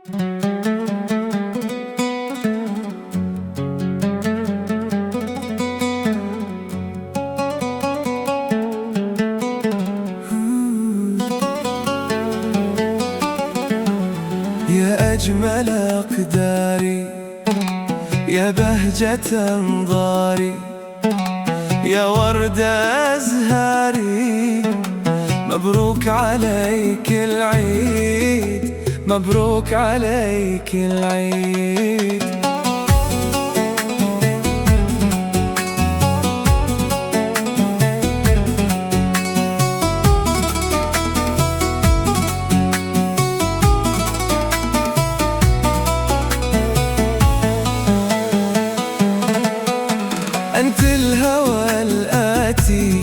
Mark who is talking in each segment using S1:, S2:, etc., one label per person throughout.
S1: يا أجمل أقداري، يا بهجة أنظاري، يا ورد أزهاري، مبروك عليك العيد، مبروك عليك العيد. أنت الهوى الآتي،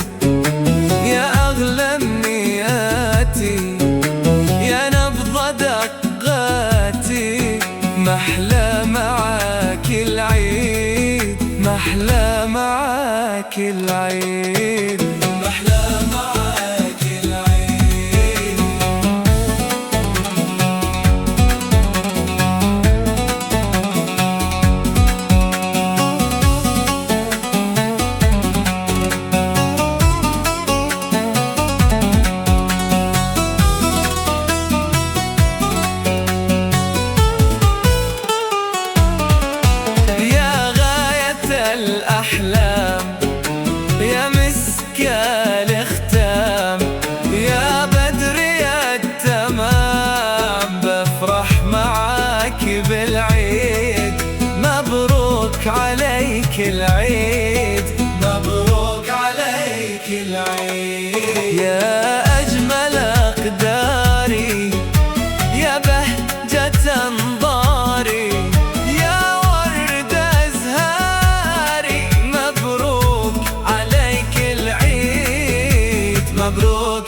S1: يا أغلى أمنياتي، يا نبض دقاتي، محلى معاك العيد، محلى معاك العيد، محلى معاك العيد. الأحلام يا مسك الختام، يا بدر يا التمام، بفرح معاك بالعيد، مبروك عليك العيد، مبروك عليك العيد. يا أجمل أقداري، يا بهجة أنظاري، مبروك عليك العيد. مبروك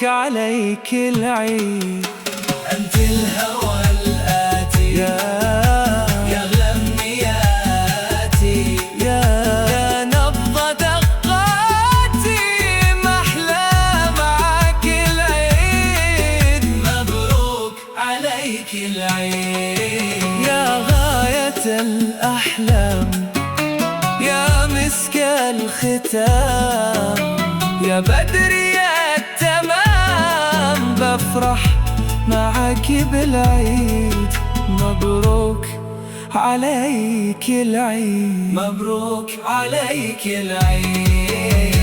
S1: عليك العيد. أنت الهوى الآتي، يا أغلى أمنياتي، يا نبض دقاتي، محلى معاك العيد، مبروك عليك العيد. يا غاية الأحلام، يا مسك الختام، يا بدر يا التمام، بفرح معاك بالعيد، مبروك عليك العيد، مبروك عليك العيد.